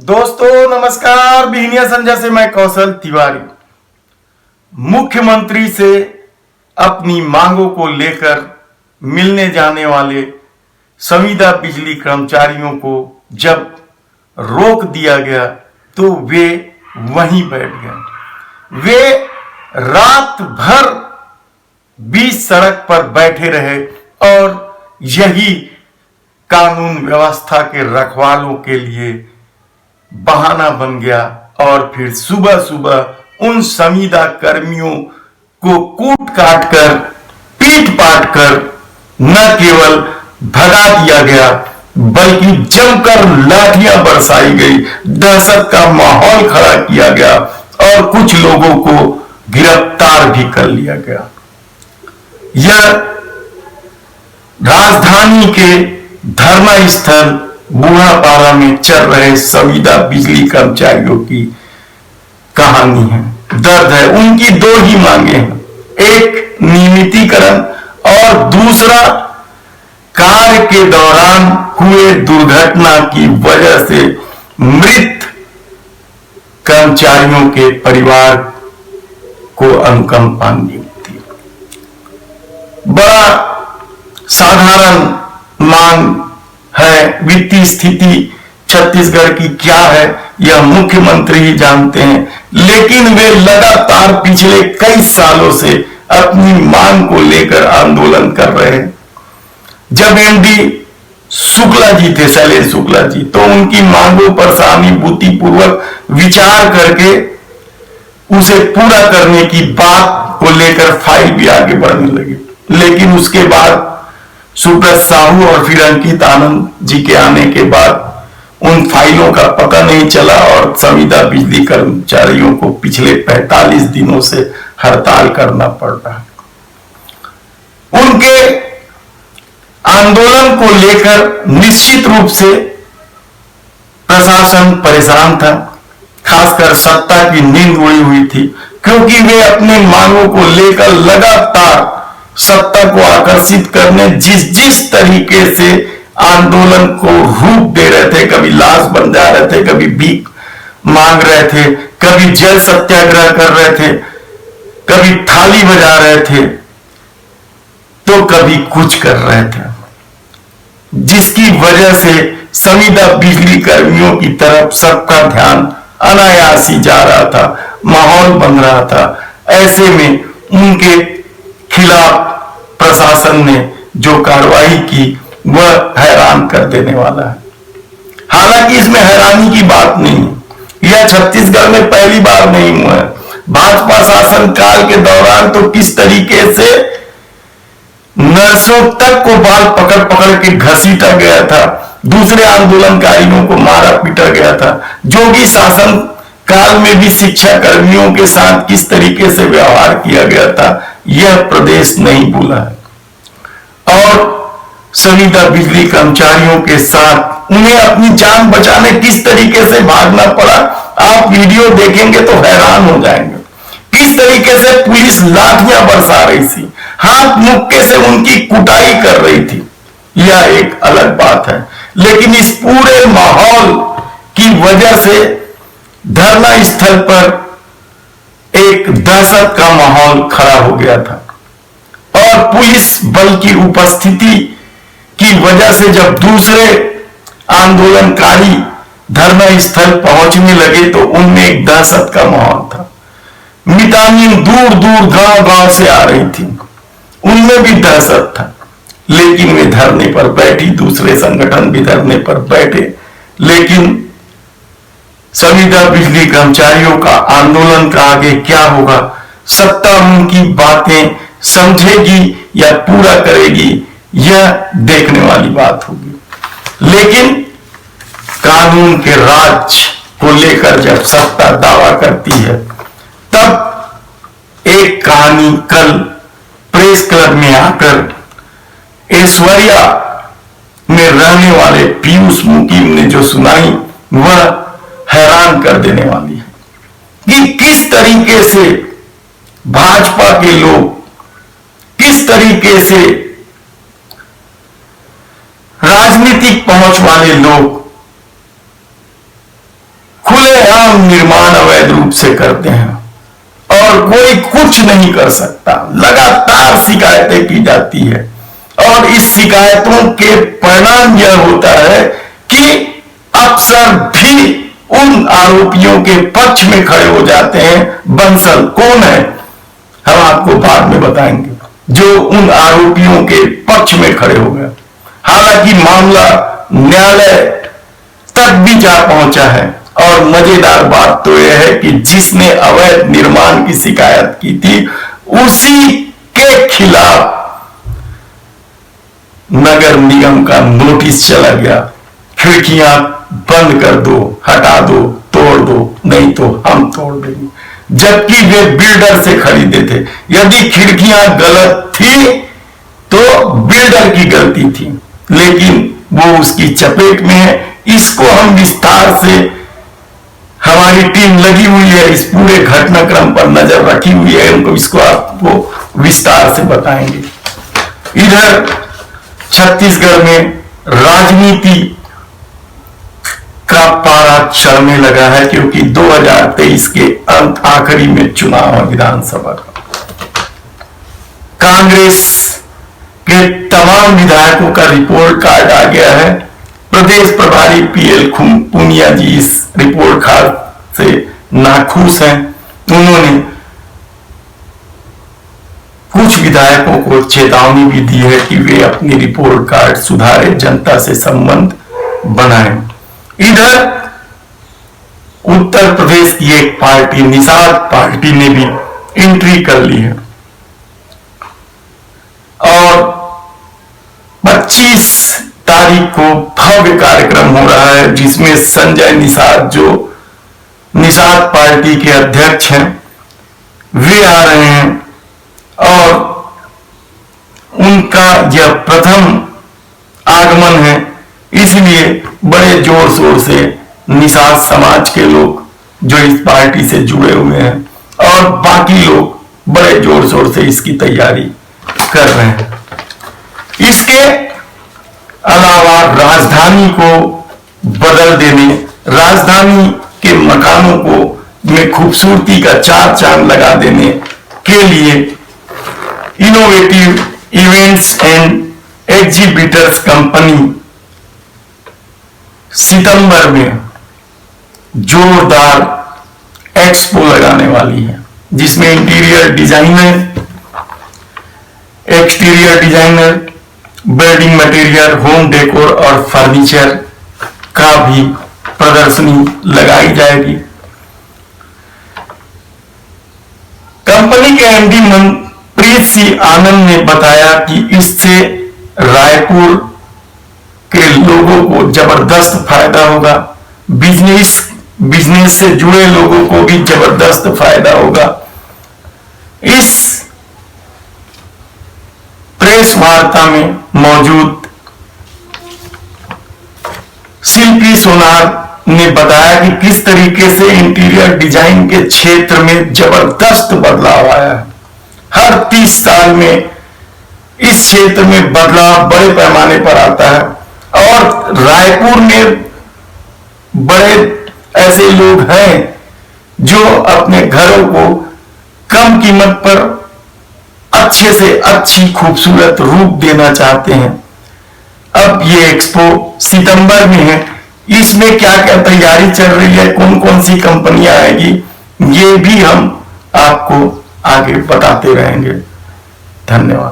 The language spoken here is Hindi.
दोस्तों नमस्कार। बिहनिया संजय से मैं कौशल तिवारी। मुख्यमंत्री से अपनी मांगों को लेकर मिलने जाने वाले संविदा बिजली कर्मचारियों को जब रोक दिया गया तो वे वहीं बैठ गए। वे रात भर बीच सड़क पर बैठे रहे और यही कानून व्यवस्था के रखवालों के लिए बहाना बन गया। और फिर सुबह सुबह उन संविदा कर्मियों को कूट काट कर पीट पाट कर न केवल भगा दिया गया बल्कि जमकर लाठियां बरसाई गई, दहशत का माहौल खड़ा किया गया और कुछ लोगों को गिरफ्तार भी कर लिया गया। यह राजधानी के धरना स्थल बूढ़ापारा में चल रहे संविदा बिजली कर्मचारियों की कहानी है, दर्द है। उनकी दो ही मांगे हैं, एक नियमितीकरण और दूसरा कार्य के दौरान हुए दुर्घटना की वजह से मृत कर्मचारियों के परिवार को अनुकंपा नियुक्ति। बड़ा साधारण मांग है। वित्तीय स्थिति छत्तीसगढ़ की क्या है यह मुख्यमंत्री ही जानते हैं, लेकिन वे लगातार पिछले कई सालों से अपनी मांग को लेकर आंदोलन कर रहे हैं। जब एमडी शुक्ला जी थे, शैलेश शुक्ला जी, तो उनकी मांगों पर सहानुभूति पूर्वक विचार करके उसे पूरा करने की बात को लेकर फाइल भी आगे बढ़ने लगी। लेकिन उसके बाद सुब्रत साहू और फिर अंकित आनंद जी के आने के बाद उन फाइलों का पता नहीं चला और संविदा बिजली कर्मचारियों को पिछले 45 दिनों से हड़ताल करना पड़ रहा है। उनके आंदोलन को लेकर निश्चित रूप से प्रशासन परेशान था, खासकर सत्ता की नींद उड़ी हुई थी, क्योंकि वे अपनी मांगों को लेकर लगातार सत्ता को आकर्षित करने जिस तरीके से आंदोलन को रूप दे रहे थे, कभी लाश बन जा रहे थे, कभी भीख मांग रहे थे, कभी जल सत्याग्रह कर रहे थे, कभी थाली बजा रहे थे, तो कभी कुछ कर रहे थे, जिसकी वजह से संविदा बिजली कर्मियों की तरफ सबका ध्यान अनायास ही जा रहा था, माहौल बन रहा था। ऐसे में उनके खिलाफ प्रशासन ने जो कार्रवाई की वह हैरान कर देने वाला है। हालांकि इसमें हैरानी की बात नहीं है, यह छत्तीसगढ़ में पहली बार नहीं हुआ है। भाजपा शासन काल के दौरान तो किस तरीके से नर्सों तक को बाल पकड़ पकड़ के घसीटा गया था, दूसरे आंदोलनकारियों को मारा पीटा गया था। योगी शासन काल में भी शिक्षा कर्मियों के साथ किस तरीके से व्यवहार किया गया था यह प्रदेश नहीं भूला है। और संविदा बिजली कर्मचारियों के साथ उन्हें अपनी जान बचाने किस तरीके से भागना पड़ा, आप वीडियो देखेंगे तो हैरान हो जाएंगे। किस तरीके से पुलिस लाठियां बरसा रही थी, हाथ मुक्के से उनकी कुटाई कर रही थी, यह एक अलग बात है। लेकिन इस पूरे माहौल की वजह से धरना स्थल पर एक दहशत का माहौल खड़ा हो गया था और पुलिस बल की उपस्थिति की वजह से जब दूसरे आंदोलनकारी धरना स्थल पहुंचने लगे तो उनमें एक दहशत का माहौल था। मितानिन दूर दूर गांव गांव से आ रही थी, उनमें भी दहशत था। लेकिन वे धरने पर बैठी, दूसरे संगठन भी धरने पर बैठे, लेकिन संविदा बिजली कर्मचारियों का आंदोलन का आगे क्या होगा, सत्ता उनकी बातें समझेगी या पूरा करेगी, यह देखने वाली बात होगी। लेकिन कानून के राज को लेकर जब सत्ता दावा करती है तब एक कहानी कल प्रेस क्लब में आकर ऐश्वर्या में रहने वाले पीयूष मुकीम ने जो सुनाई वह हैरान कर देने वाली है कि किस तरीके से भाजपा के लोग, किस तरीके से राजनीतिक पहुंच वाले लोग भवन निर्माण अवैध रूप से करते हैं और कोई कुछ नहीं कर सकता। लगातार शिकायतें की जाती है और इस शिकायतों के परिणाम यह होता है कि अफसर भी उन आरोपियों के पक्ष में खड़े हो जाते हैं। बंसल कौन है हम आपको बाद में बताएंगे, जो उन आरोपियों के पक्ष में खड़े हो गए। हालांकि मामला न्यायालय तक भी जा पहुंचा है और मजेदार बात तो यह है कि जिसने अवैध निर्माण की शिकायत की थी उसी के खिलाफ नगर निगम का नोटिस चला गया, खिड़कियां बंद कर दो, हटा दो, तोड़ दो, नहीं तो हम तोड़ देंगे। जबकि वे बिल्डर से खरीदे थे। यदि खिड़कियां गलत थी तो बिल्डर की गलती थी, लेकिन वो उसकी चपेट में है। इसको हम विस्तार से, हमारी टीम लगी हुई है, इस पूरे घटनाक्रम पर नजर रखी हुई है, इसको आपको विस्तार से बताएंगे। इधर छत्तीसगढ़ में राजनीति का पारा चढ़ने लगा है, क्योंकि 2023 के अंत आखिरी में चुनाव है विधानसभा का। कांग्रेस के तमाम विधायकों का रिपोर्ट कार्ड आ गया है। प्रदेश प्रभारी पीएल पुनिया जी इस रिपोर्ट कार्ड से नाखुश हैं। उन्होंने कुछ विधायकों को चेतावनी भी दी है कि वे अपनी रिपोर्ट कार्ड सुधारे, जनता से संबंध बनाएं। इधर उत्तर प्रदेश की एक पार्टी, निषाद पार्टी ने भी एंट्री कर ली है और 25 तारीख को भव्य कार्यक्रम हो रहा है, जिसमें संजय निषाद, जो निषाद पार्टी के अध्यक्ष हैं, वे आ रहे हैं और उनका यह प्रथम आगमन है। इसलिए बड़े जोर शोर से निषाद समाज के लोग जो इस पार्टी से जुड़े हुए हैं और बाकी लोग बड़े जोर शोर से इसकी तैयारी कर रहे हैं। इसके अलावा राजधानी को बदल देने, राजधानी के मकानों को में खूबसूरती का चार चांद लगा देने के लिए innovative events and exhibitors company सितंबर में जोरदार एक्सपो लगाने वाली है, जिसमें interior designer, exterior designer, building material, home decor और फर्नीचर का भी प्रदर्शनी लगाई जाएगी। कंपनी के एमडी मनप्रीत सिंह आनंद ने बताया कि इससे रायपुर के लोगों को जबरदस्त फायदा होगा, बिजनेस से जुड़े लोगों को भी जबरदस्त फायदा होगा। इस प्रेस वार्ता में मौजूद शिल्पी सोनार ने बताया कि किस तरीके से इंटीरियर डिजाइन के क्षेत्र में जबरदस्त बदलाव आया है। हर 30 साल में इस क्षेत्र में बदलाव बड़े पैमाने पर आता है और रायपुर में बड़े ऐसे लोग हैं जो अपने घरों को कम कीमत पर अच्छे से अच्छी खूबसूरत रूप देना चाहते हैं। अब ये एक्सपो सितंबर में है, इसमें क्या क्या तैयारी चल रही है, कौन कौन सी कंपनियां आएगी, ये भी हम आपको आगे बताते रहेंगे। धन्यवाद।